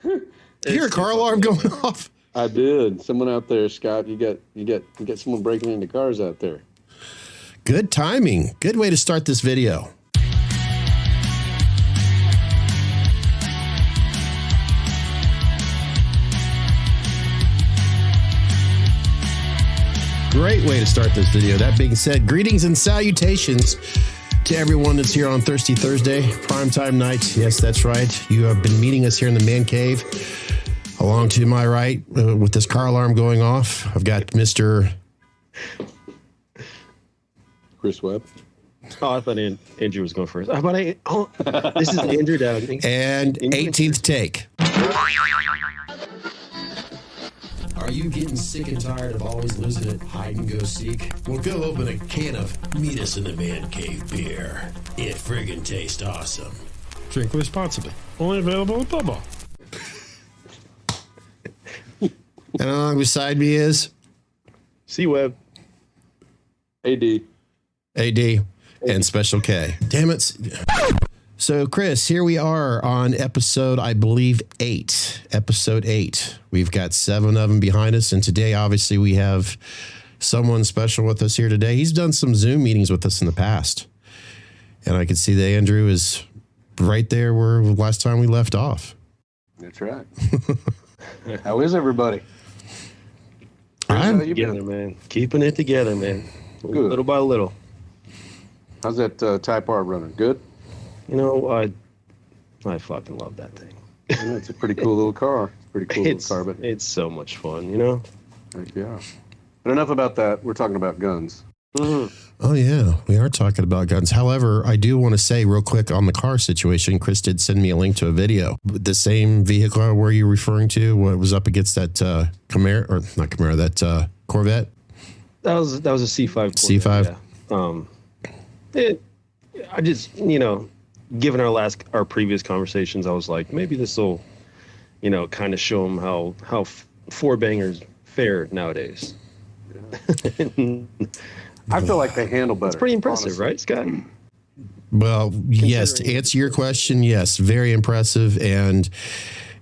You hear a car alarm going off? I did. Someone out there, Scott. You got someone breaking into cars out there. Good timing. Good way to start this video. Great way to start this video. That being said, greetings and salutations to everyone that's here on Thirsty Thursday, primetime night. Yes, that's right. You have been meeting us here in the man cave. Along to my right, with this car alarm going off, I've got Mr. Chris Webb. Oh, I thought Andrew was going first. How about this is Andrew Downing. And 18th take. Are you getting sick and tired of always losing at hide and go seek? Well, go open a can of Meet Us in the Man Cave beer. It friggin' tastes awesome. Drink responsibly. Only available at Bubba. And along beside me is C-Web. AD, and Special K. Damn it. So, Chris, here we are on episode, I believe, 8. Episode 8. We've got 7 of them behind us. And today, obviously, we have someone special with us here today. He's done some Zoom meetings with us in the past. And I can see that Andrew is right there where last time we left off. That's right. How is everybody? I'm together, man. Keeping it together, man. Good. Little by little. How's that Type R running? Good? You know, I fucking love that thing. Yeah, it's a pretty cool little car. Pretty cool little car, but it's so much fun, you know? Heck yeah. But enough about that. We're talking about guns. Mm-hmm. Oh, yeah, we are talking about guns. However, I do want to say real quick on the car situation, Chris did send me a link to a video. The same vehicle were you referring to? What was up against that Camaro, or not Camaro, that Corvette? That was a C5 Corvette. C5? Yeah. I just, given our previous conversations, I was like, maybe this will, kind of show them how four bangers fare nowadays. Yeah. I feel like they handle better. It's pretty impressive, honestly. Right, Scott? Well, yes, to answer your question, yes, very impressive. And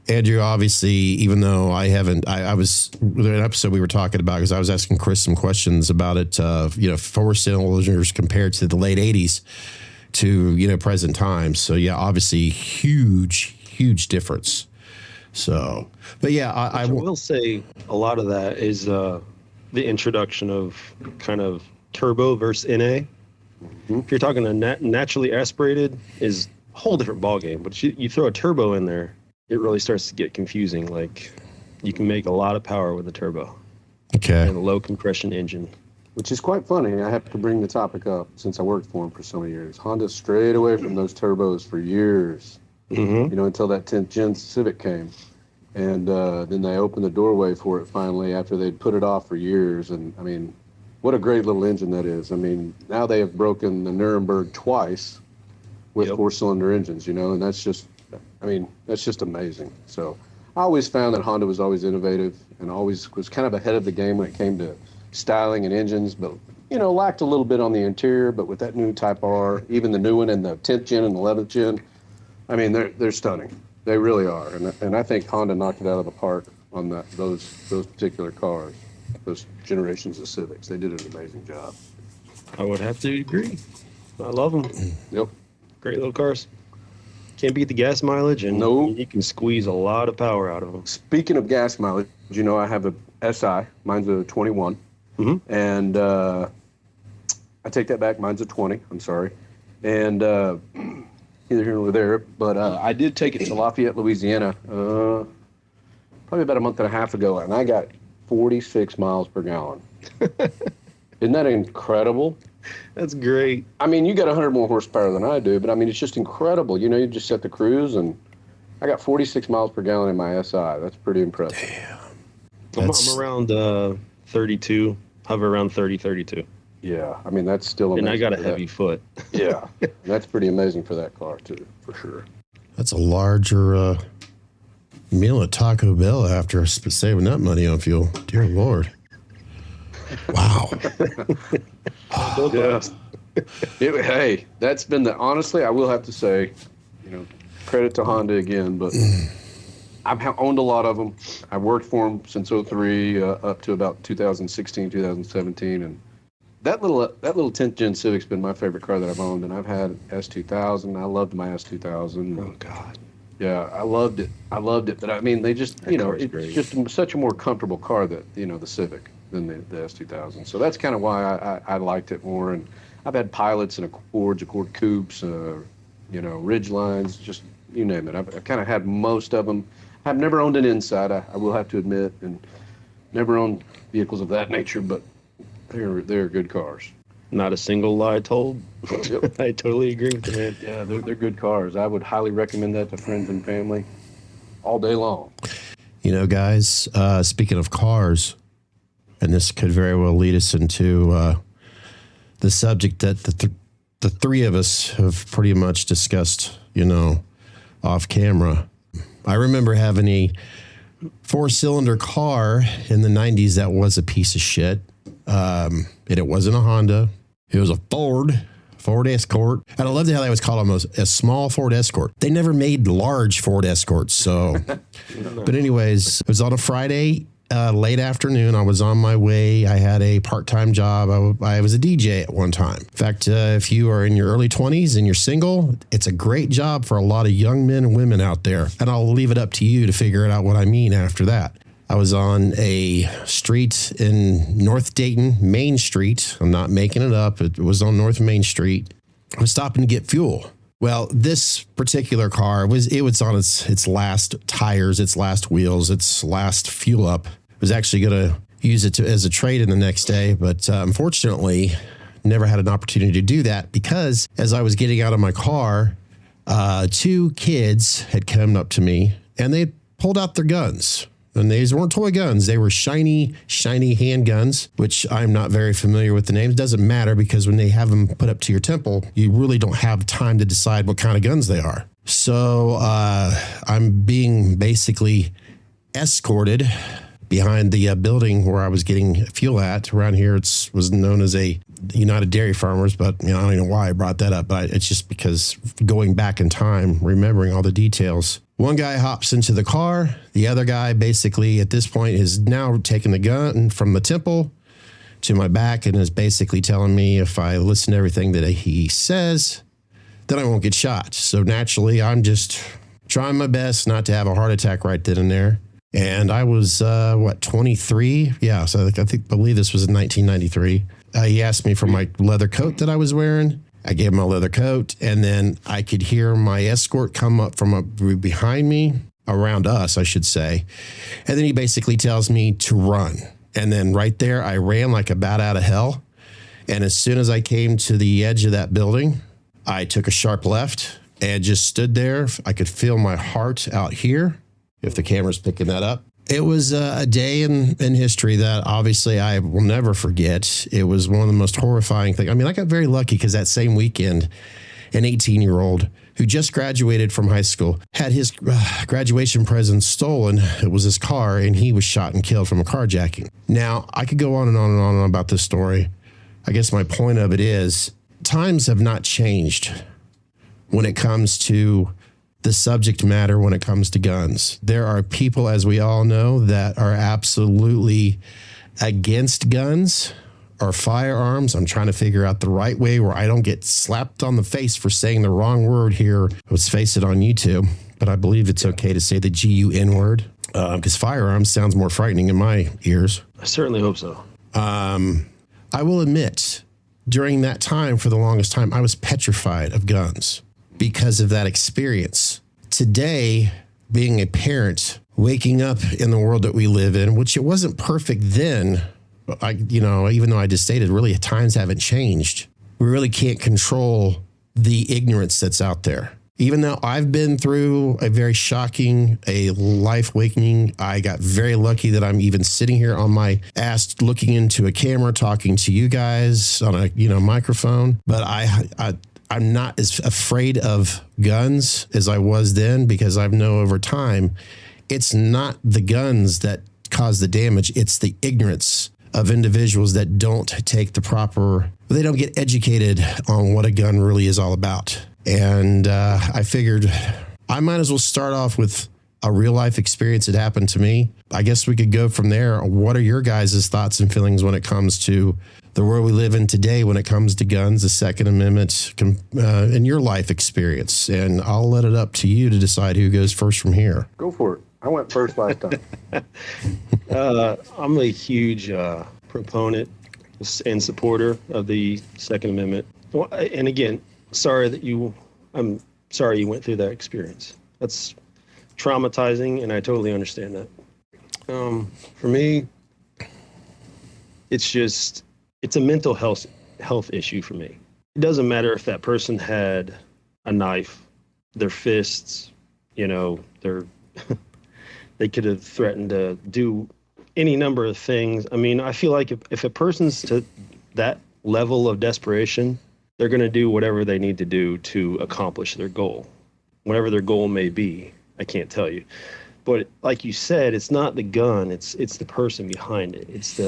Andrew, obviously, even though I was in an episode we were talking about, because I was asking Chris some questions about it, four cylinders compared to the late 80s to, present times. So, yeah, obviously, huge difference. So, but yeah, I will say a lot of that is the introduction of kind of turbo versus NA. Mm-hmm. If you're talking a naturally aspirated, is a whole different ballgame. But you throw a turbo in there, it really starts to get confusing. Like, you can make a lot of power with a turbo. Okay. And a low compression engine. Which is quite funny. I have to bring the topic up since I worked for them for so many years. Honda strayed away from those turbos for years, until that 10th gen Civic came. And then they opened the doorway for it finally after they'd put it off for years. And, I mean, what a great little engine that is. I mean, now they have broken the Nuremberg twice with four-cylinder engines, and that's just amazing. So I always found that Honda was always innovative and always was kind of ahead of the game when it came to styling and engines, but, lacked a little bit on the interior. But with that new Type R, even the new one and the 10th gen and 11th gen, I mean, they're stunning. They really are. And I think Honda knocked it out of the park on those particular cars, those generations of Civics. They did an amazing job. I would have to agree. I love them. Yep. Great little cars. Can't beat the gas mileage, and you can squeeze a lot of power out of them. Speaking of gas mileage, I have a SI. Mine's a 21. Mm-hmm. And I take that back. Mine's a 20. I'm sorry. And either here nor there. But I did take it to Lafayette, Louisiana, probably about a month and a half ago, and I got 46 miles per gallon. Isn't that incredible? That's great. I mean, you got 100 more horsepower than I do, but I mean, it's just incredible. You just set the cruise, and I got 46 miles per gallon in my SI. That's pretty impressive. Damn. I'm around 32, hover around 32. Yeah, I mean, that's still amazing. And I got a heavy foot. Yeah, that's pretty amazing for that car, too, for sure. That's a larger meal at Taco Bell after saving that money on fuel. Dear Lord. Wow. Yeah. Hey, that's been honestly, I will have to say, credit to Honda again, but I've owned a lot of them. I worked for them since '03 up to about 2016, 2017, and that little 10th gen Civic's been my favorite car that I've owned, and I've had S2000. I loved my S2000. Oh God. Yeah, I loved it. But I mean, they just, it's great. just such a more comfortable car that, the Civic than the S2000. So that's kind of why I liked it more. And I've had Pilots and Accord Coupes, Ridge Lines, just you name it. I've kind of had most of them. I've never owned an Inside, I will have to admit, and never owned vehicles of that nature, but they're good cars. Not a single lie told. Yep. I totally agree with you, man. Yeah, they're good cars. I would highly recommend that to friends and family all day long. Guys, speaking of cars, and this could very well lead us into the subject that the three of us have pretty much discussed, off camera. I remember having a 4-cylinder car in the 90s that was a piece of shit. And it wasn't a Honda. It was a Ford Escort. And I loved how they always called them a small Ford Escort. They never made large Ford Escorts. So, but anyways, it was on a Friday, late afternoon. I was on my way. I had a part-time job. I was a DJ at one time. In fact, if you are in your early 20s and you're single, it's a great job for a lot of young men and women out there. And I'll leave it up to you to figure it out what I mean after that. I was on a street in North Dayton, Main Street. I'm not making it up. It was on North Main Street. I was stopping to get fuel. Well, this particular car was on its last tires, its last wheels, its last fuel up. I was actually going to use it as a trade-in the next day, but unfortunately, never had an opportunity to do that because as I was getting out of my car, 2 kids had come up to me and they pulled out their guns. And these weren't toy guns. They were shiny handguns, which I'm not very familiar with the names. Doesn't matter because when they have them put up to your temple, you really don't have time to decide what kind of guns they are. So I'm being basically escorted behind the building where I was getting fuel at. Around here, it was known as a United Dairy Farmers, but I don't even know why I brought that up. But it's just because going back in time, remembering all the details. One guy hops into the car. The other guy basically at this point is now taking the gun from the temple to my back and is basically telling me if I listen to everything that he says, then I won't get shot. So naturally, I'm just trying my best not to have a heart attack right then and there. And I was, 23? Yeah, so I believe this was in 1993. He asked me for my leather coat that I was wearing. I gave him my leather coat, and then I could hear my escort come up from behind me, around us, I should say. And then he basically tells me to run. And then right there, I ran like a bat out of hell. And as soon as I came to the edge of that building, I took a sharp left and just stood there. I could feel my heart out here, if the camera's picking that up. It was a day in history that obviously I will never forget. It was one of the most horrifying things. I mean, I got very lucky because that same weekend, an 18-year-old who just graduated from high school had his graduation present stolen. It was his car, and he was shot and killed from a carjacking. Now, I could go on and on and on about this story. I guess my point of it is times have not changed when it comes to the subject matter when it comes to guns. There are people, as we all know, that are absolutely against guns or firearms. I'm trying to figure out the right way where I don't get slapped on the face for saying the wrong word here. Let's face it, on YouTube, but I believe it's okay to say the GUN word because firearms sounds more frightening in my ears. I certainly hope so. I will admit, during that time, for the longest time, I was petrified of guns because of that experience. Today, being a parent, waking up in the world that we live in, which it wasn't perfect then, even though I just stated, really times haven't changed. We really can't control the ignorance that's out there. Even though I've been through a very shocking, a life awakening, I got very lucky that I'm even sitting here on my ass looking into a camera, talking to you guys on a microphone. But I'm not as afraid of guns as I was then because I know over time, it's not the guns that cause the damage. It's the ignorance of individuals that don't take they don't get educated on what a gun really is all about. And I figured I might as well start off with a real life experience that happened to me. I guess we could go from there. What are your guys' thoughts and feelings when it comes to the world we live in today, when it comes to guns, the Second Amendment, and your life experience? And I'll let it up to you to decide who goes first from here. Go for it. I went first last time. I'm a huge proponent and supporter of the Second Amendment. Well, and again, I'm sorry you went through that experience. That's traumatizing, and I totally understand that. For me, it's a mental health issue for me. It doesn't matter if that person had a knife, their fists, they could have threatened to do any number of things. I mean, I feel like if a person's to that level of desperation, they're going to do whatever they need to do to accomplish their goal, whatever their goal may be. I can't tell you. But like you said, it's not the gun, it's the person behind it. It's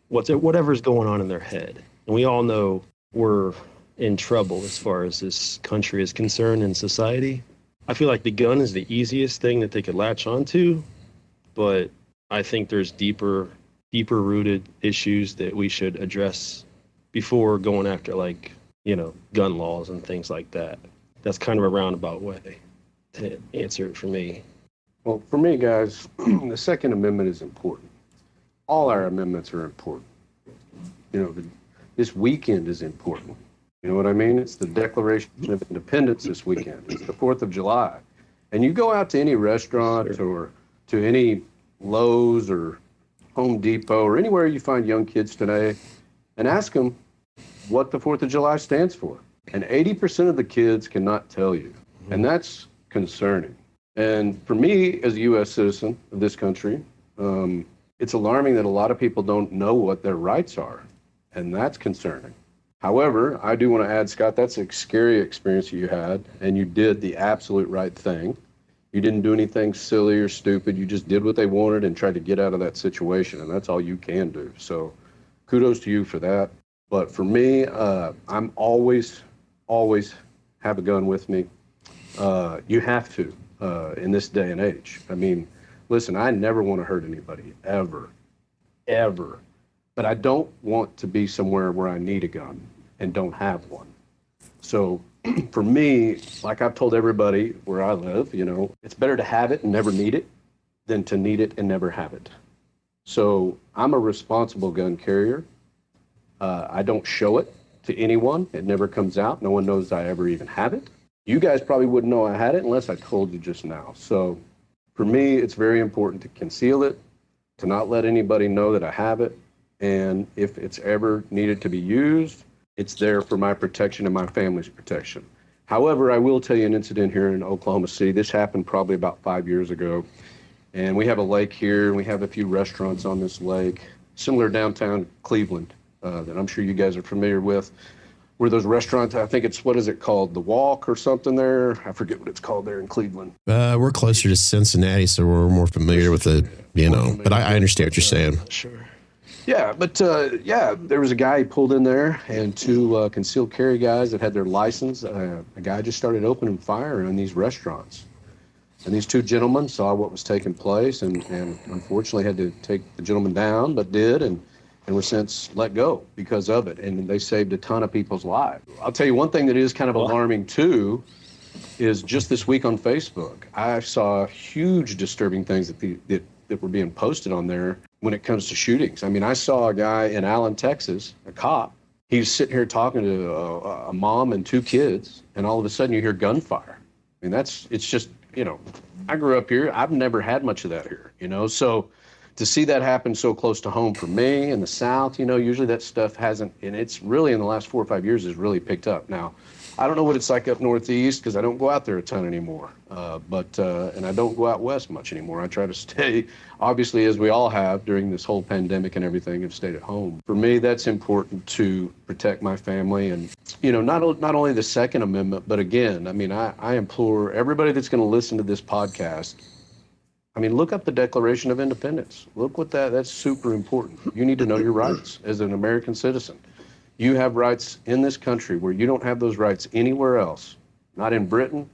whatever's going on in their head. And we all know we're in trouble as far as this country is concerned in society. I feel like the gun is the easiest thing that they could latch onto, but I think there's deeper rooted issues that we should address before going after gun laws and things like that. That's kind of a roundabout way to answer it for me. Well, for me, guys, the Second Amendment is important. All our amendments are important. This weekend is important. You know what I mean? It's the Declaration of Independence this weekend. It's the 4th of July. And you go out to any restaurant or to any Lowe's or Home Depot or anywhere you find young kids today and ask them what the 4th of July stands for. And 80% of the kids cannot tell you. And that's concerning. And for me, as a U.S. citizen of this country, it's alarming that a lot of people don't know what their rights are. And that's concerning. However, I do want to add, Scott, that's a scary experience you had, and you did the absolute right thing. You didn't do anything silly or stupid. You just did what they wanted and tried to get out of that situation, and that's all you can do. So kudos to you for that. But for me, I'm always have a gun with me. You have to in this day and age. I mean, listen, I never want to hurt anybody, ever. But I don't want to be somewhere where I need a gun and don't have one. So for me, like I've told everybody where I live, it's better to have it and never need it than to need it and never have it. So I'm a responsible gun carrier. I don't show it to anyone. It never comes out. No one knows I ever even have it. You guys probably wouldn't know I had it unless I told you just now. So for me, it's very important to conceal it, to not let anybody know that I have it. And if it's ever needed to be used, it's there for my protection and my family's protection. However, I will tell you an incident here in Oklahoma City. This happened probably about 5 years ago. And we have a lake here, and we have a few restaurants on this lake, similar downtown Cleveland, that I'm sure you guys are familiar with, where those restaurants, I think it's, what is it called? The Walk or something there? I forget what it's called there in Cleveland. We're closer to Cincinnati, so we're more familiar with it, but I understand what you're saying. Sure. Yeah, but there was a guy, he pulled in there, and two concealed carry guys that had their license. A guy just started opening fire in these restaurants. And these two gentlemen saw what was taking place and unfortunately had to take the gentleman down, but did, and were since let go because of it. And they saved a ton of people's lives. I'll tell you one thing that is kind of alarming too is just this week on Facebook, I saw huge disturbing things that were being posted on there when it comes to shootings. I mean, I saw a guy in Allen, Texas, a cop. He was sitting here talking to a mom and two kids, and all of a sudden you hear gunfire. I mean, it's just, I grew up here. I've never had much of that here, so to see that happen so close to home for me in the South, usually that stuff hasn't, and it's really in the last 4 or 5 years has really picked up. Now, I don't know what it's like up Northeast because I don't go out there a ton anymore, and I don't go out West much anymore. I try to stay, obviously, as we all have during this whole pandemic and everything, have stayed at home. For me, that's important to protect my family and, not only the Second Amendment, but again, I mean, I implore everybody that's going to listen to this podcast, look up the Declaration of Independence. Look what that's super important. You need to know your rights as an American citizen. You have rights in this country where you don't have those rights anywhere else, not in Britain,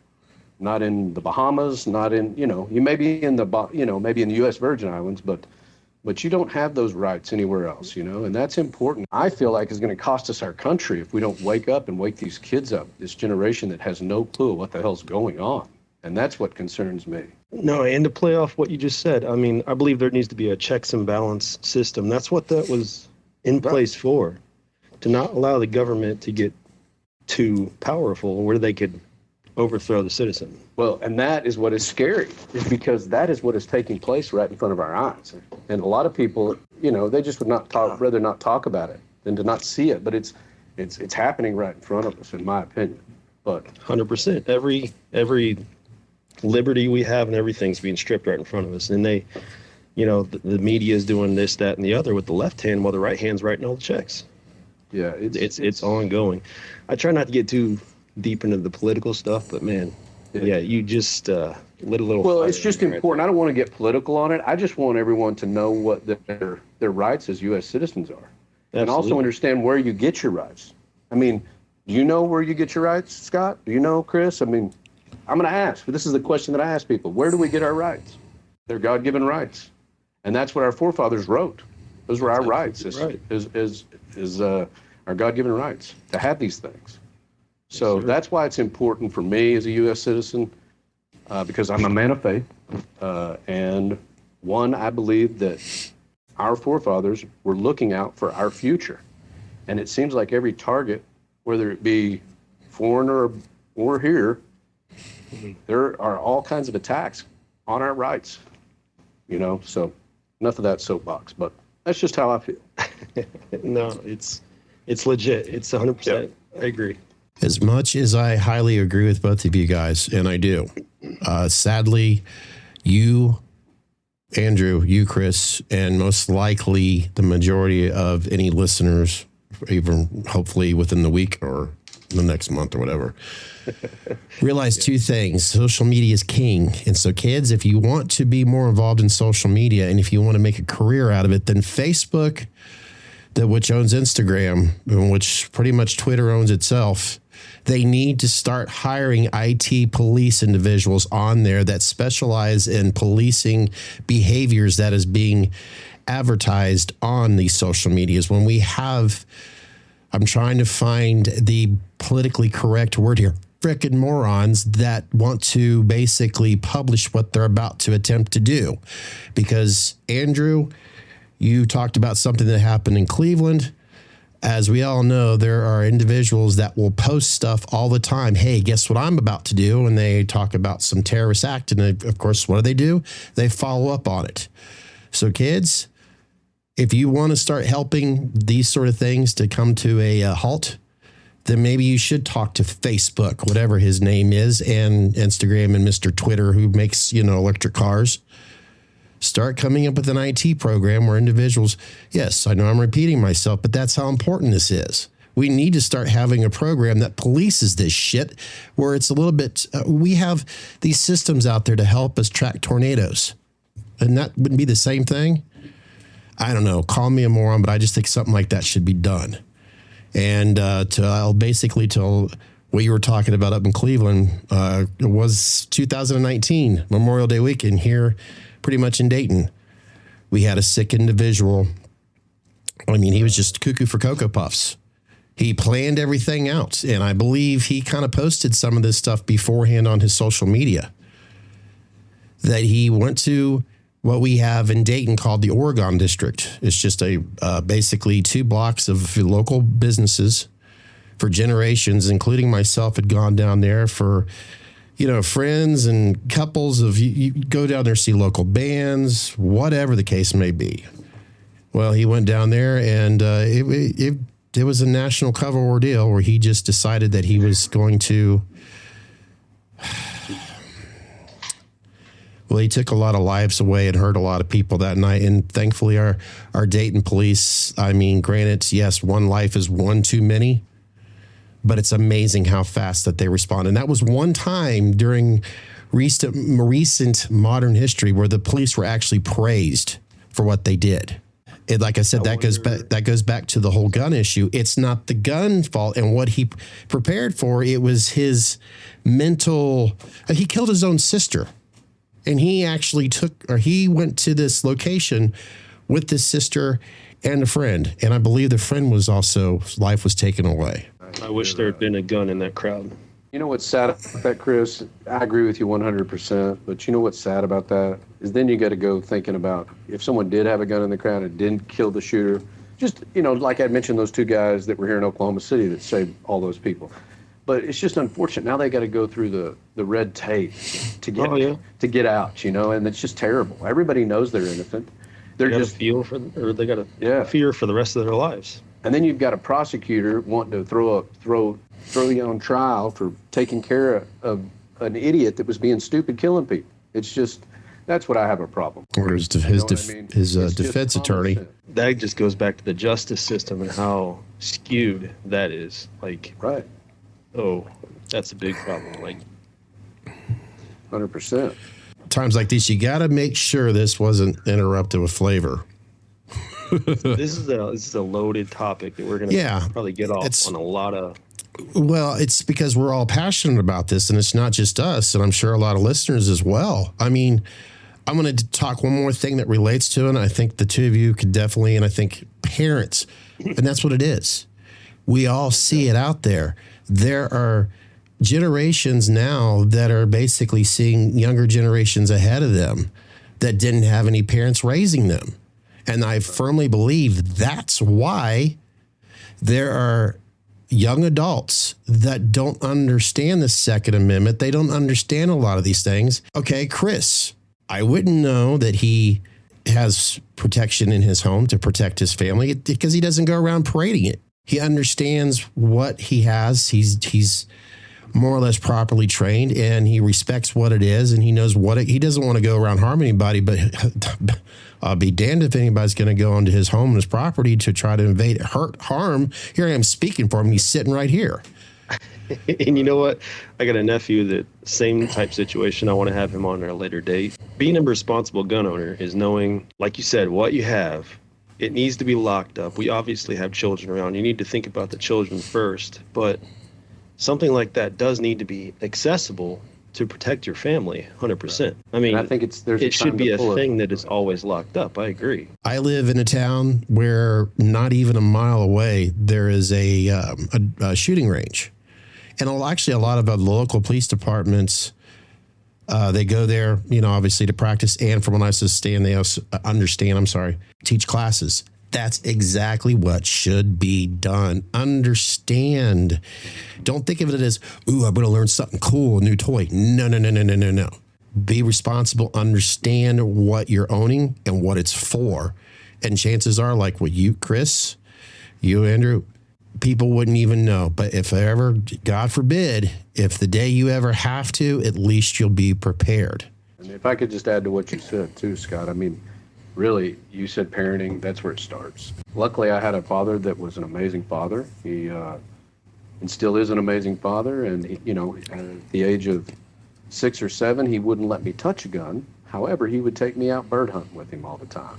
not in the Bahamas, not in, you may be in maybe in the U.S. Virgin Islands, but you don't have those rights anywhere else, and that's important. I feel like it's going to cost us our country if we don't wake up and wake these kids up, this generation that has no clue what the hell's going on. And that's what concerns me. No, and to play off what you just said, I mean, I believe there needs to be a checks and balance system. That's what that was in place for, to not allow the government to get too powerful where they could overthrow the citizen. Well, and that is what is scary, is because that is what is taking place right in front of our eyes. And a lot of people, they just would rather not talk about it than to not see it. But it's happening right in front of us, in my opinion. But 100%, every liberty we have and everything's being stripped right in front of us. And they, the media is doing this, that, and the other with the left hand while the right hand's writing all the checks. Yeah, it's ongoing. I try not to get too deep into the political stuff, but man, you just lit a little. Well, it's just important. I don't want to get political on it. I just want everyone to know what their rights as U.S. citizens are, and also understand where you get your rights. I mean, do you know where you get your rights, Scott? Do you know, Chris? I mean, I'm going to ask. But this is the question that I ask people: where do we get our rights? They're God-given rights, and that's what our forefathers wrote. Those were our rights. Is our God-given rights to have these things. So that's why it's important for me as a U.S. citizen, because I'm a man of faith, and I believe that our forefathers were looking out for our future. And it seems like every target, whether it be foreign or here, there are all kinds of attacks on our rights, so enough of that soapbox, but that's just how I feel. No, it's legit. It's 100%. Yep. I agree. As much as I highly agree with both of you guys, and I do, sadly, you, Andrew, you, Chris, and most likely the majority of any listeners, even hopefully within the week or the next month or whatever, realize two things. Social media is king. And so, kids, if you want to be more involved in social media and if you want to make a career out of it, then Facebook, which owns Instagram, and which pretty much Twitter owns itself, they need to start hiring IT police individuals on there that specialize in policing behaviors that is being advertised on these social medias. When we have, I'm trying to find the politically correct word here, frickin' morons that want to basically publish what they're about to attempt to do. Because, Andrew, you talked about something that happened in Cleveland. As we all know, there are individuals that will post stuff all the time. Hey, guess what I'm about to do? And they talk about some terrorist act. And of course, what do? They follow up on it. So kids, if you want to start helping these sort of things to come to a halt, then maybe you should talk to Facebook, whatever his name is, and Instagram and Mr. Twitter, who makes, electric cars. Start coming up with an IT program where individuals, yes, I know I'm repeating myself, but that's how important this is. We need to start having a program that polices this shit where it's a little bit, we have these systems out there to help us track tornadoes. And that wouldn't be the same thing. I don't know, call me a moron, but I just think something like that should be done. And I'll basically tell what you were talking about up in Cleveland, it was 2019, Memorial Day weekend here, pretty much in Dayton. We had a sick individual. I mean, he was just cuckoo for Cocoa Puffs. He planned everything out, and I believe he kind of posted some of this stuff beforehand on his social media, that he went to what we have in Dayton called the Oregon District. It's just basically 2 blocks of local businesses for generations, including myself, had gone down there for friends and couples of you go down there, see local bands, whatever the case may be. Well, he went down there and it was a national cover ordeal where he just decided that he was going to, well, he took a lot of lives away and hurt a lot of people that night. And thankfully our Dayton police, I mean, granted, yes, one life is one too many, but it's amazing how fast that they respond. And that was one time during recent modern history where the police were actually praised for what they did. Like I said, that goes back to the whole gun issue. It's not the gun fault and what he prepared for. It was his mental. He killed his own sister, and he actually he went to this location with his sister and a friend, and I believe the friend was also life was taken away. I wish there had been a gun in that crowd. You know what's sad about that, Chris? I agree with you 100%, but you know what's sad about that is then you got to go thinking about if someone did have a gun in the crowd and didn't kill the shooter, just, like I mentioned, those two guys that were here in Oklahoma City that saved all those people. But it's just unfortunate. Now they got to go through the red tape to get out, and it's just terrible. Everybody knows they're innocent. They got to fear for the rest of their lives. And then you've got a prosecutor wanting to throw you on trial for taking care of an idiot that was being stupid, killing people. It's just, that's what I have a problem. Or his defense attorney. That just goes back to the justice system and how skewed that is. Right. Oh, that's a big problem. 100%. Times like this, you got to make sure this wasn't interrupted with flavor. This is a loaded topic that we're going to probably get off on a lot of. Well, it's because we're all passionate about this, and it's not just us, and I'm sure a lot of listeners as well. I mean, I'm going to talk one more thing that relates to it, and I think the two of you could definitely, and I think parents, and that's what it is. We all see it out there. There are generations now that are basically seeing younger generations ahead of them that didn't have any parents raising them. And I firmly believe that's why there are young adults that don't understand the Second Amendment. They don't understand a lot of these things. Okay, Chris, I wouldn't know that he has protection in his home to protect his family because he doesn't go around parading it. He understands what he has. He's more or less properly trained, and he respects what it is, and he knows he doesn't want to go around harming anybody, but I'll be damned if anybody's going to go onto his home and his property to try to invade, hurt, harm. Here I am speaking for him. He's sitting right here. And you know what? I got a nephew that same type situation. I want to have him on a later date. Being a responsible gun owner is knowing, like you said, what you have. It needs to be locked up. We obviously have children around. You need to think about the children first, but something like that does need to be accessible to protect your family, 100%. I mean, and I think it should be a thing that is always locked up. I agree. I live in a town where not even a mile away there is a shooting range, and actually a lot of the local police departments they go there, obviously to practice, and from what I understand, they also teach classes. That's exactly what should be done. Understand. Don't think of it as, ooh, I'm going to learn something cool, a new toy. No. Be responsible. Understand what you're owning and what it's for. And chances are, like what you, Chris, you, Andrew, people wouldn't even know. But if ever, God forbid, if the day you ever have to, at least you'll be prepared. And if I could just add to what you said too, Scott, I mean, really, you said parenting, that's where it starts. Luckily, I had a father that was an amazing father. He and still is an amazing father. And, at the age of 6 or 7, he wouldn't let me touch a gun. However, he would take me out bird hunting with him all the time.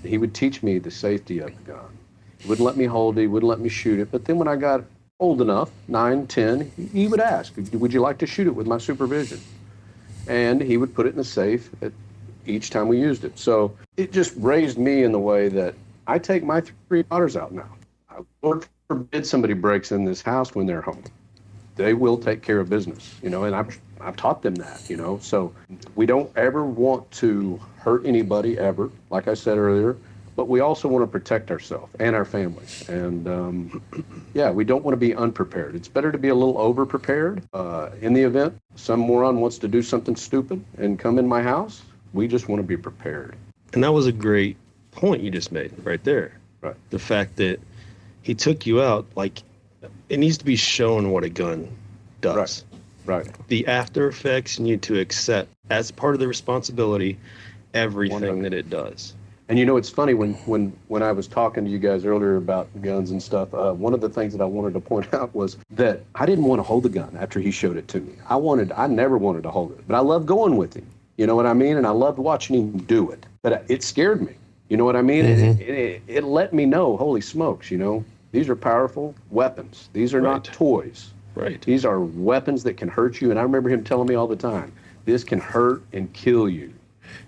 He would teach me the safety of the gun. He wouldn't let me hold it. He wouldn't let me shoot it. But then when I got old enough, 9, 10, he would ask, would you like to shoot it with my supervision? And he would put it in the safe each time we used it. So it just raised me in the way that I take my 3 daughters out now. Lord forbid somebody breaks in this house when they're home. They will take care of business, and I've taught them that, So we don't ever want to hurt anybody ever, like I said earlier, but we also want to protect ourselves and our families. And we don't want to be unprepared. It's better to be a little over-prepared in the event some moron wants to do something stupid and come in my house. We just want to be prepared. And that was a great point you just made right there. Right. The fact that he took you out, it needs to be shown what a gun does. Right. The after effects you need to accept as part of the responsibility, everything that it does. And it's funny when I was talking to you guys earlier about guns and stuff, one of the things that I wanted to point out was that I didn't want to hold the gun after he showed it to me. I never wanted to hold it, but I loved going with him. You know what I mean? And I loved watching him do it. But it scared me. You know what I mean? It let me know, holy smokes, these are powerful weapons. These are not toys. Right. These are weapons that can hurt you. And I remember him telling me all the time, this can hurt and kill you,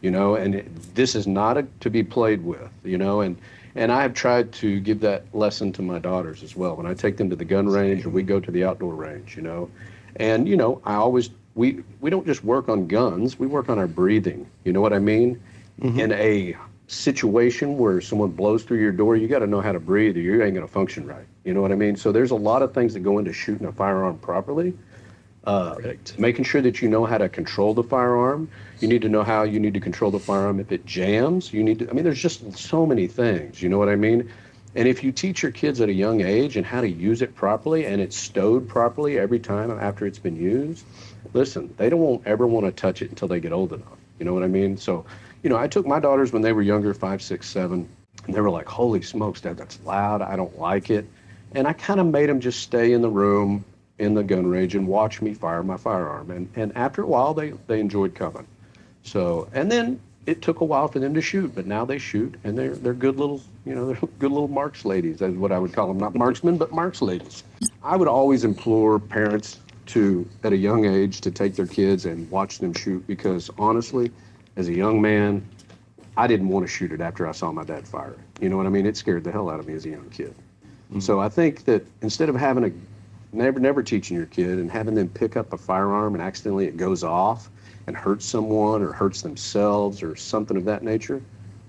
and this is not to be played with, and I have tried to give that lesson to my daughters as well. When I take them to the gun range or we go to the outdoor range, and, I always, we don't just work on guns, we work on our breathing. You know what I mean? In a situation where someone blows through your door, you got to know how to breathe or you ain't going to function right. You know what I mean? So there's a lot of things that go into shooting a firearm properly. Making sure that you know how to control the firearm. You need to know how you need to control the firearm if it jams. There's just so many things, you know what I mean? And if you teach your kids at a young age and how to use it properly and it's stowed properly every time after it's been used, listen, they won't ever want to touch it until they get old enough. You know what I mean? So, I took my daughters when they were younger, 5, 6, 7, and they were like, holy smokes, Dad, that's loud. I don't like it. And I kind of made them just stay in the room in the gun range and watch me fire my firearm. And after a while, they enjoyed coming. So, and then it took a while for them to shoot, but now they shoot, and they're good little, they're good little marks ladies. That's what I would call them. Not marksmen, but marks ladies. I would always implore parents at a young age, to take their kids and watch them shoot, because honestly, as a young man, I didn't want to shoot it after I saw my dad fire it. You know what I mean? It scared the hell out of me as a young kid. So I think that instead of having never teaching your kid and having them pick up a firearm and accidentally it goes off and hurts someone or hurts themselves or something of that nature,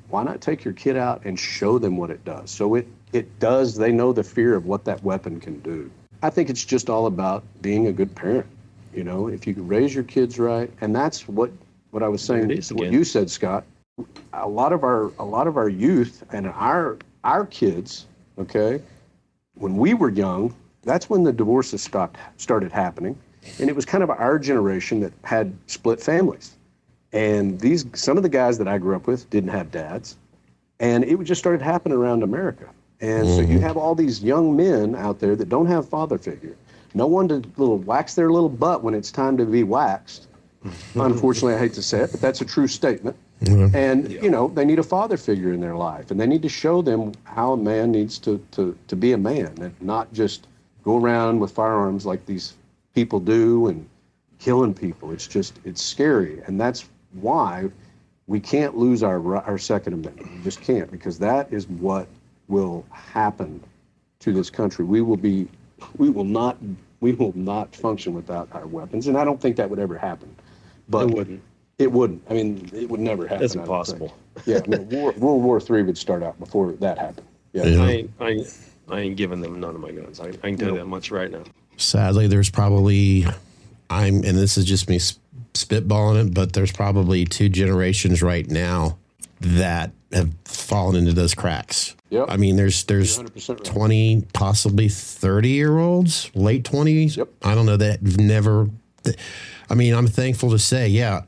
why not take your kid out and show them what it does? So they know the fear of what that weapon can do. I think it's just all about being a good parent. If you can raise your kids right, and that's what I was saying, what you said, Scott. A lot of our youth and our kids, okay, when we were young, that's when the divorces started happening, and it was kind of our generation that had split families. And some of the guys that I grew up with didn't have dads, and it just started happening around America. And so you have all these young men out there that don't have father figure, no one to wax their little butt when it's time to be waxed. Unfortunately, I hate to say it, but that's a true statement. And they need a father figure in their life, and they need to show them how a man needs to be a man, and not just go around with firearms like these people do and killing people. It's scary, and that's why we can't lose our Second Amendment. We just can't, because that is what will happen to this country. We will not function without our weapons, and I don't think that would ever happen. But it wouldn't. It wouldn't. It would never happen. It's impossible. Yeah, World War III would start out before that happened. Yeah. I ain't giving them none of my guns. I can tell you that much right now. Sadly, there's probably, and this is just me spitballing it, but there's probably 2 generations right now that have fallen into those cracks. Yep. There's 20, possibly 30-year-olds, late 20s. Yep. I don't know, that never. I'm thankful to say,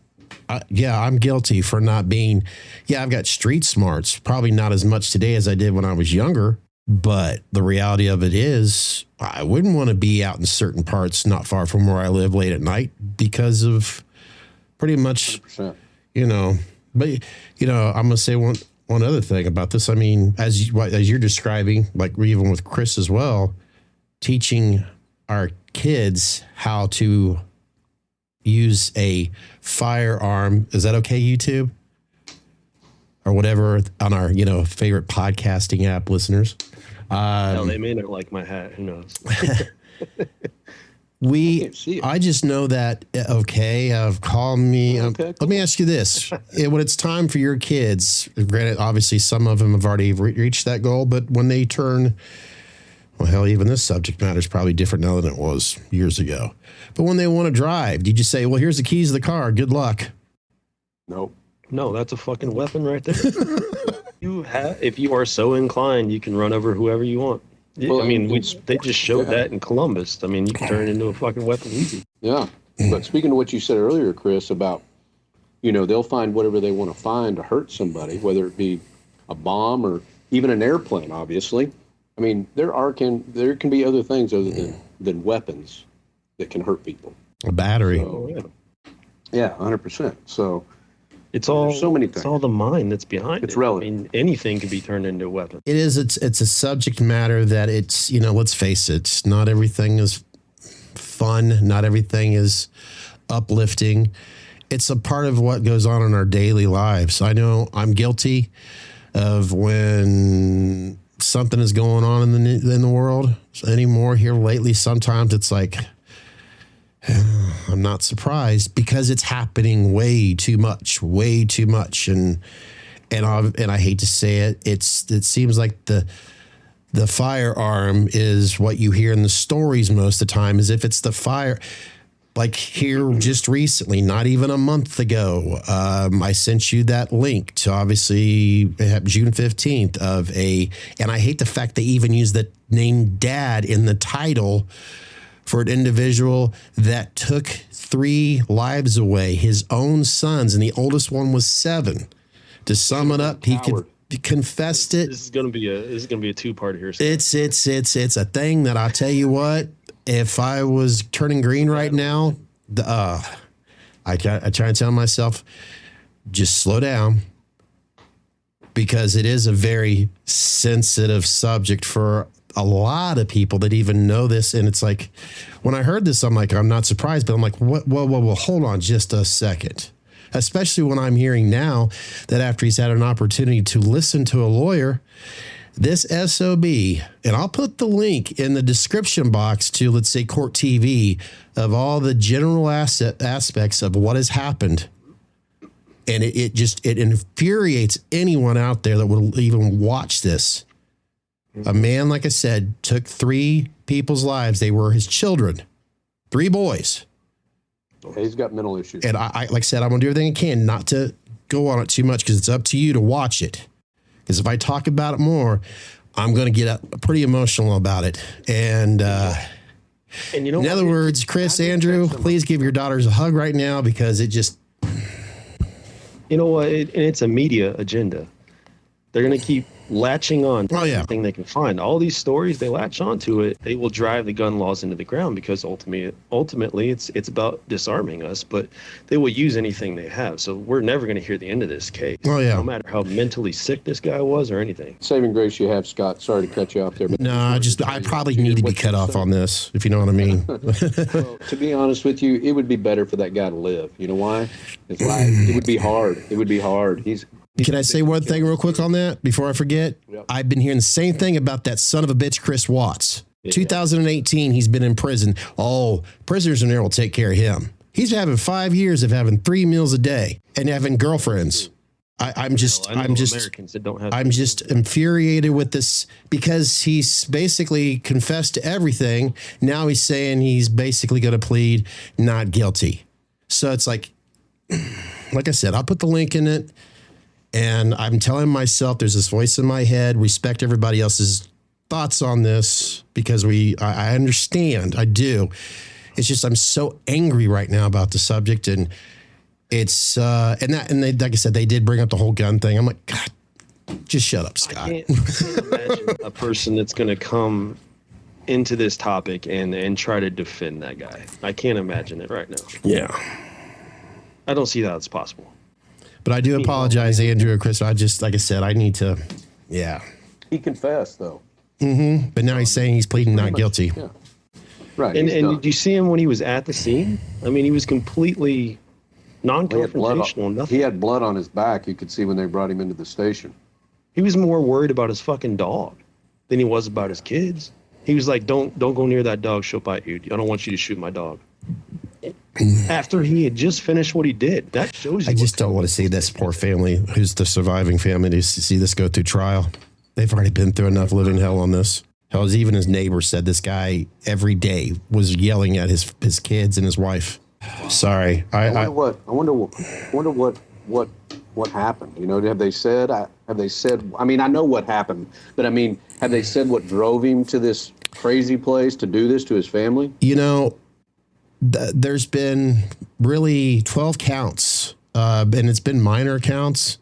I'm guilty for not being. I've got street smarts, probably not as much today as I did when I was younger. But the reality of it is, I wouldn't want to be out in certain parts not far from where I live late at night because of pretty much, 100%. But, I'm going to say one other thing about this. As you're describing, like even with Chris as well, teaching our kids how to use a firearm. Is that okay, YouTube? Or whatever on our, favorite podcasting app listeners. Hell, they may not like my hat. Who knows? I just know that, call me. Okay. Let me ask you this. When it's time for your kids, granted, obviously some of them have already reached that goal, but when they turn, well, hell, even this subject matter is probably different now than it was years ago. But when they want to drive, did you say, well, here's the keys to the car. Good luck. Nope. No, that's a fucking weapon right there. If you are so inclined, you can run over whoever you want. Well, they just showed that in Columbus. You can turn it into a fucking weapon easy. Yeah. But speaking of what you said earlier, Chris, about, they'll find whatever they want to find to hurt somebody, whether it be a bomb or even an airplane, obviously. There can be other things other than weapons that can hurt people. A battery. So, yeah, 100%. So, It's all There's so many It's things. all the mind that's behind It's it. relative. I mean, anything can be turned into a weapon. It is. It's a subject matter that it's, let's face it, not everything is fun. Not everything is uplifting. It's a part of what goes on in our daily lives. I know I'm guilty of when something is going on in the world anymore here lately. Sometimes it's like, I'm not surprised because it's happening way too much, and I hate to say it, it seems like the firearm is what you hear in the stories most of the time, as if it's the fire. Like here just recently, not even a month ago, I sent you that link to obviously June 15th and I hate the fact they even use the name Dad in the title for an individual that took 3 lives away, his own sons, and the oldest one was 7. To sum it up, he confessed it. This is gonna be a 2-part here. It's a thing that I tell you what, if I was turning green right now, I try to tell myself, just slow down, because it is a very sensitive subject for a lot of people that even know this. And it's like, when I heard this, I'm like, I'm not surprised, but I'm like, what? Whoa, hold on just a second. Especially when I'm hearing now that after he's had an opportunity to listen to a lawyer, this SOB, and I'll put the link in the description box to, let's say, Court TV, of all the general aspects of what has happened. And it infuriates anyone out there that would even watch this. A man, like I said, took 3 people's lives. They were his children, 3 boys. He's got mental issues. And I like I said, I'm going to do everything I can not to go on it too much, because it's up to you to watch it. Because if I talk about it more, I'm going to get pretty emotional about it. And in other words, Chris, Andrew, please give your daughters a hug right now, because it just... You know what? It's a media agenda. They're going to keep latching on to everything they can find. All these stories, they latch onto it. They will drive the gun laws into the ground, because ultimately it's about disarming us, but they will use anything they have. So we're never going to hear the end of this case. No matter how mentally sick this guy was or anything. Saving grace you have, Scott. Sorry to cut you off there. But no, I probably need to be cut off on this, if you know what I mean. Well, to be honest with you, it would be better for that guy to live. You know why? It's like, it would be hard. It would be hard. Can I say one thing real quick on that before I forget? Yep. I've been hearing the same thing about that son of a bitch, Chris Watts. 2018, he's been in prison. Oh, prisoners in there will take care of him. He's having 5 years of having 3 meals a day and having girlfriends. I'm just infuriated with this, because he's basically confessed to everything. Now he's saying he's basically going to plead not guilty. So it's like I said, I'll put the link in it. And I'm telling myself, there's this voice in my head, respect everybody else's thoughts on this, because I understand, I do. It's just, I'm so angry right now about the subject. And it's, like I said, they did bring up the whole gun thing. I'm like, God, just shut up, Scott. I can't imagine a person that's going to come into this topic and try to defend that guy. I can't imagine it right now. Yeah. I don't see how it's possible. But I do apologize, Andrew and Chris. I just, like I said, I need to, He confessed, though. Mm-hmm. But now he's saying he's pleading not guilty. Yeah. Right. And did you see him when he was at the scene? I mean, he was completely non-confrontational. Nothing. He had blood on his back. You could see when they brought him into the station. He was more worried about his fucking dog than he was about his kids. He was like, don't go near that dog. She'll bite you. I don't want you to shoot my dog. After he had just finished what he did. That shows you. I just don't want to see this poor family, who's the surviving family, to see this go through trial. They've already been through enough living hell on this. Hell, even his neighbor said this guy every day was yelling at his kids and his wife. Sorry. I wonder what happened. You know, have they said, I mean, I know what happened, but I mean, have they said what drove him to this crazy place to do this to his family? You know, there's been really 12 counts, and it's been minor counts,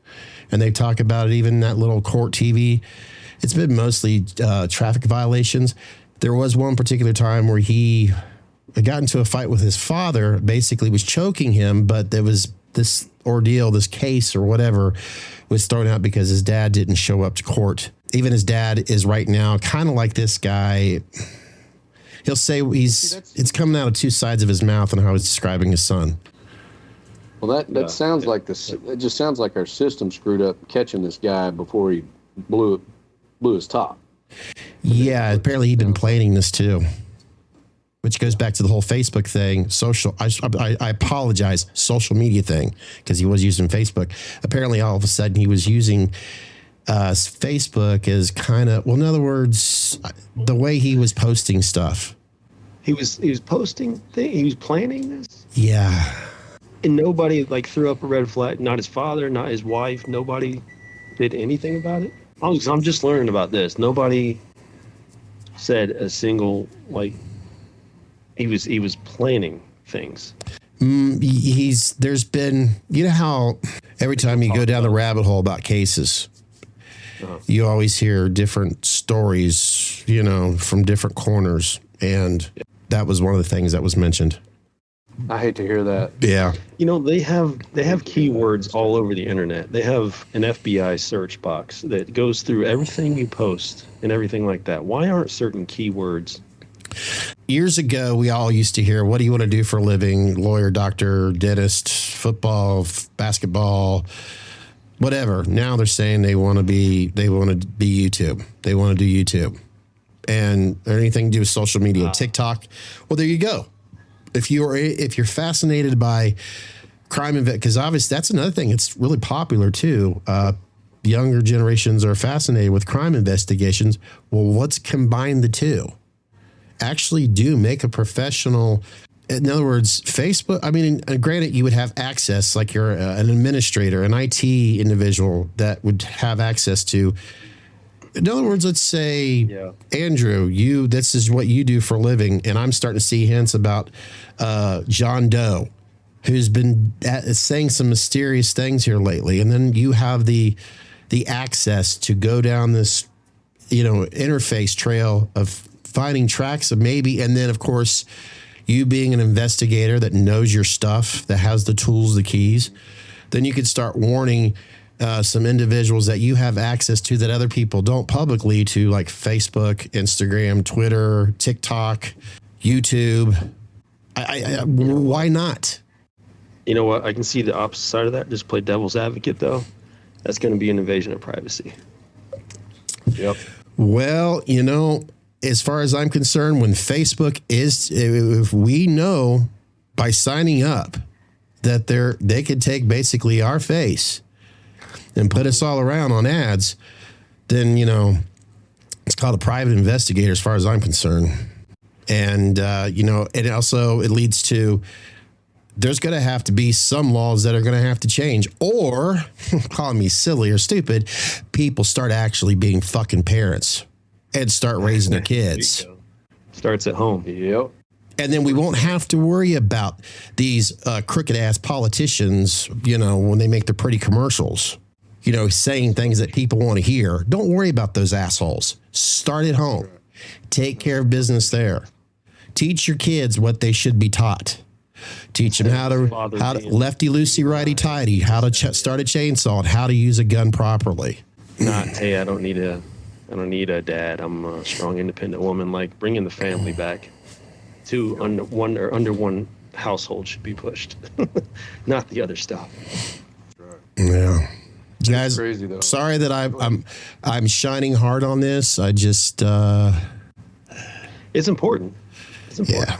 and they talk about it even in that little court TV. It's been mostly traffic violations. There was one particular time where he got into a fight with his father, basically was choking him, but there was this ordeal, this case or whatever, was thrown out because his dad didn't show up to court. Even his dad is right now kind of like this guy. He'll say it's coming out of two sides of his mouth on how he's describing his son. Well, that sounds like this. It just sounds like our system screwed up catching this guy before he blew his top. Yeah, apparently he'd been planning this too, which goes back to the whole Facebook thing. I apologize, social media thing, because he was using Facebook. Apparently, all of a sudden, he was using Facebook as kind of, well, in other words, the way he was posting stuff. He was posting things. He was planning this. Yeah. And nobody like threw up a red flag. Not his father, not his wife. Nobody did anything about it. I'm just learning about this. Nobody said a single like. He was planning things. There's been, you know how every time you go down the rabbit hole about cases, you always hear different stories, you know, from different corners. And that was one of the things that was mentioned. I hate to hear that. Yeah. You know, they have keywords all over the internet. They have an FBI search box that goes through everything you post and everything like that. Why aren't certain keywords? Years ago, we all used to hear, what do you want to do for a living? Lawyer, doctor, dentist, football, basketball, whatever. Now they're saying they want to be YouTube. They want to do YouTube and anything to do with social media, TikTok. Well, there you go. If you're fascinated by crime, because obviously that's another thing. It's really popular too. Younger generations are fascinated with crime investigations. Well, let's combine the two. Actually make a professional. In other words, Facebook, I mean, granted, you would have access, like you're an administrator, an IT individual that would have access to. In other words, let's say, Andrew, this is what you do for a living, and I'm starting to see hints about John Doe, who's been saying some mysterious things here lately, and then you have the access to go down this, interface trail of finding tracks of maybe, and then of course, you being an investigator that knows your stuff, that has the tools, the keys, then you could start warning some individuals that you have access to that other people don't publicly, to like Facebook, Instagram, Twitter, TikTok, YouTube. Why not? You know what? I can see the opposite side of that. Just play devil's advocate, though. That's going to be an invasion of privacy. Yep. Well, as far as I'm concerned, when Facebook if we know by signing up that they could take basically our face and put us all around on ads, then, it's called a private investigator as far as I'm concerned. And, it leads to, there's going to have to be some laws that are going to have to change, or calling me silly or stupid, people start actually being fucking parents and start raising their kids. Starts at home. Yep. And then we won't have to worry about these crooked ass politicians, when they make their pretty commercials, saying things that people want to hear. Don't worry about those assholes. Start at home. Take care of business there. Teach your kids what they should be taught. Teach them how to lefty loosey, righty tighty, how to start a chainsaw, and how to use a gun properly. Not, hey, I don't need a dad. I'm a strong, independent woman. Like, bringing the family back to under one household should be pushed, not the other stuff. Yeah. Guys, crazy, though. Sorry that I'm shining hard on this. I just it's important. It's important. Yeah.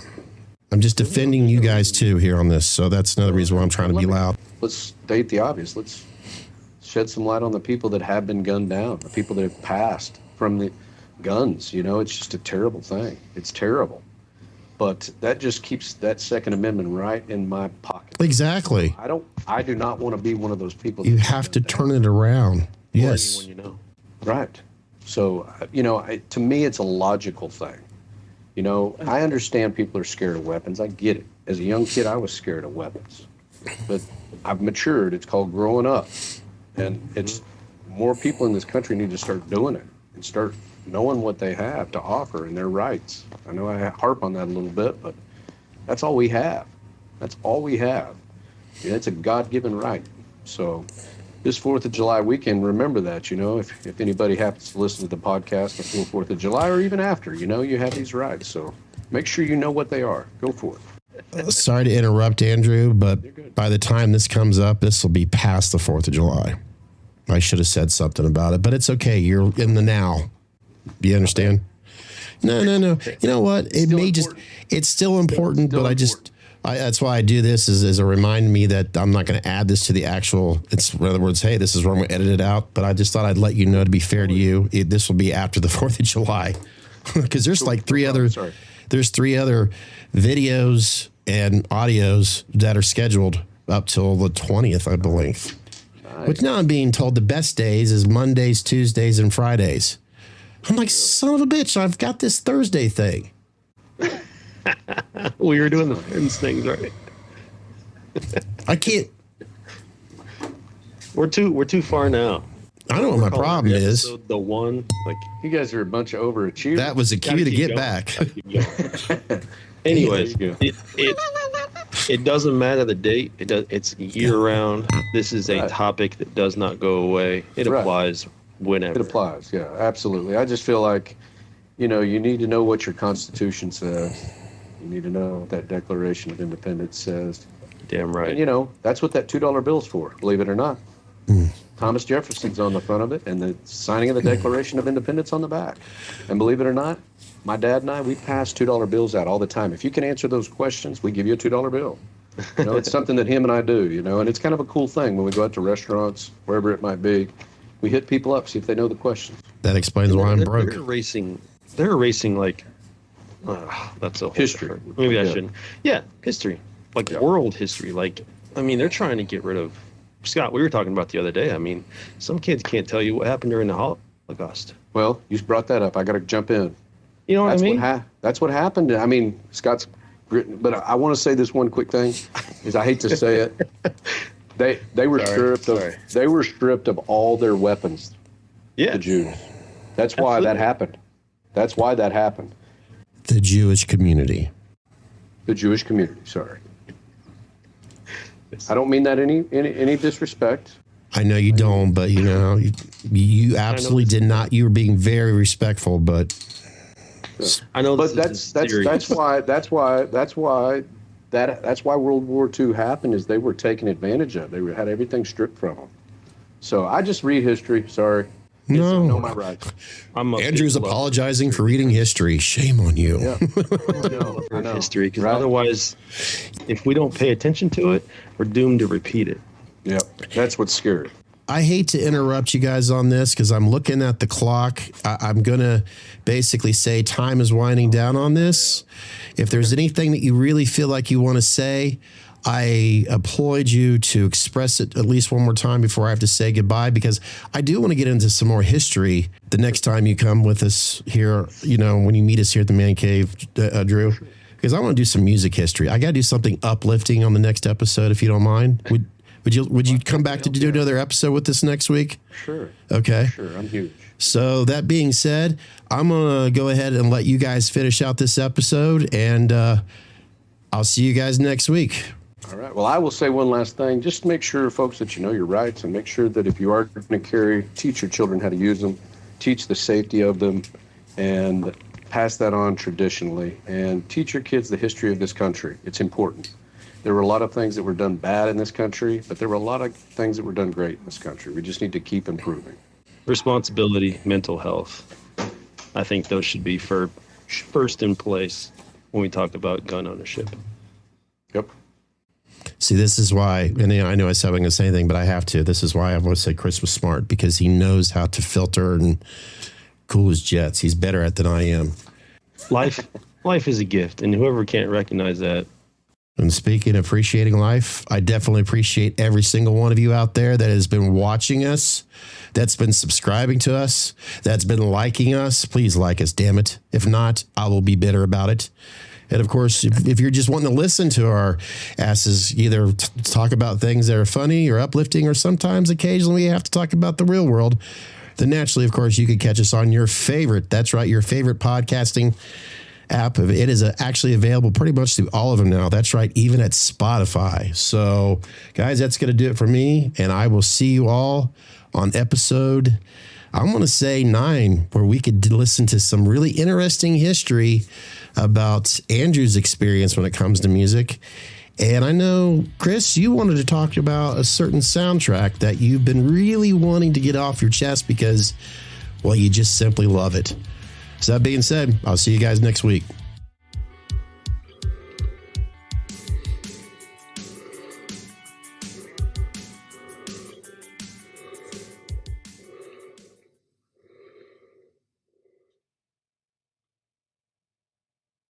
I'm just defending you guys too here on this, so that's another reason why I'm trying to be loud. Let's state the obvious. Let's shed some light on the people that have been gunned down, the people that have passed from the guns. It's just a terrible thing. It's terrible. But that just keeps that Second Amendment right in my pocket. Exactly. I do not want to be one of those people. You have to turn it around. Yes. Right. So, to me, it's a logical thing. I understand people are scared of weapons. I get it. As a young kid, I was scared of weapons. But I've matured. It's called growing up. And it's more people in this country need to start doing it and start knowing what they have to offer and their rights. I know I harp on that a little bit, but that's all we have. That's all we have. Yeah, it's a God-given right. So this 4th of July weekend, remember that, if anybody happens to listen to the podcast before 4th of July or even after, you have these rights. So make sure you know what they are. Go for it. Sorry to interrupt, Andrew, but by the time this comes up, this will be past the 4th of July. I should have said something about it, but it's okay. You're in the now. You understand? No. You know what? It's still important, but that's why I do this is a remind me that I'm not going to add this to the actual, in other words, hey, this is where I'm going to edit it out. But I just thought I'd let you know, to be fair to you, this will be after the 4th of July. Because there's like there's 3 other videos and audios that are scheduled up till the 20th, I believe. Nice. Which now I'm being told the best days is Mondays, Tuesdays, and Fridays. I'm like, son of a bitch, I've got this Thursday thing. We were doing the friends things, right? I can't. We're too far now. I know what my problem is. The one, like, you guys are a bunch of overachievers. That was a cue to get back. Anyways, it doesn't matter the date. It's year round. This is a topic that does not go away. It applies whenever. It applies. Yeah, absolutely. I just feel like, you need to know what your Constitution says. You need to know what that Declaration of Independence says. Damn right. And, that's what that $2 bill's for, believe it or not. Thomas Jefferson's on the front of it, and the signing of the Declaration of Independence on the back. And believe it or not, my dad and I, we pass $2 bills out all the time. If you can answer those questions, we give you a $2 bill. It's something that him and I do, and it's kind of a cool thing when we go out to restaurants, wherever it might be. We hit people up, see if they know the questions. That explains why I'm broke. They're erasing like, that's a whole history. Different. Maybe I shouldn't. Yeah, history, like world history. Like, I mean, they're trying to get rid of. Scott, we were talking about the other day. I mean, some kids can't tell you what happened during the Holocaust. Well, you brought that up. I got to jump in. You know what I mean? That's what happened. I mean, Scott's written, but I want to say this one quick thing. Is I hate to say it. They were stripped of all their weapons. Yeah. The Jews. That's why that happened. That's why that happened. The Jewish community. The Jewish community. Sorry. I don't mean that any disrespect. I know you don't, but you absolutely did not. You were being very respectful, but I know. But that's why World War II happened. Is they were taken advantage of. They had everything stripped from them. So I just read history. Sorry. No, I know my rights. Andrew's apologizing for reading history. Shame on you. Yeah. I know. History, because otherwise, if we don't pay attention to it, we're doomed to repeat it. Yeah, that's what's scary. I hate to interrupt you guys on this because I'm looking at the clock. I'm going to basically say time is winding down on this. If there's anything that you really feel like you want to say, I applaud you to express it at least one more time before I have to say goodbye, because I do want to get into some more history the next time you come with us here, when you meet us here at the Man Cave, Drew, because I want to do some music history. I got to do something uplifting on the next episode, if you don't mind. Would you come back to do another episode with us next week? Sure. Okay. Sure, I'm huge. So that being said, I'm going to go ahead and let you guys finish out this episode, and I'll see you guys next week. All right. Well, I will say one last thing. Just make sure, folks, that you know your rights, and make sure that if you are going to carry, teach your children how to use them, teach the safety of them, and pass that on traditionally, and teach your kids the history of this country. It's important. There were a lot of things that were done bad in this country, but there were a lot of things that were done great in this country. We just need to keep improving. Responsibility, mental health. I think those should be first in place when we talk about gun ownership. Yep. See, this is why, and I know I said I wasn't going to say anything, but I have to. This is why I want to say Chris was smart, because he knows how to filter and cool his jets. He's better at it than I am. Life is a gift, and whoever can't recognize that. And speaking of appreciating life, I definitely appreciate every single one of you out there that has been watching us, that's been subscribing to us, that's been liking us. Please like us, damn it. If not, I will be bitter about it. And of course, if you're just wanting to listen to our asses either talk about things that are funny or uplifting, or sometimes occasionally we have to talk about the real world, then naturally, of course, you could catch us on your favorite, that's right, your favorite podcasting app. It is actually available pretty much through all of them now. That's right, even at Spotify. So, guys, that's going to do it for me, and I will see you all on episode, I'm going to say 9, where we could listen to some really interesting history about Andrew's experience when it comes to music. And I know, Chris, you wanted to talk about a certain soundtrack that you've been really wanting to get off your chest because, well, you just simply love it. So that being said, I'll see you guys next week.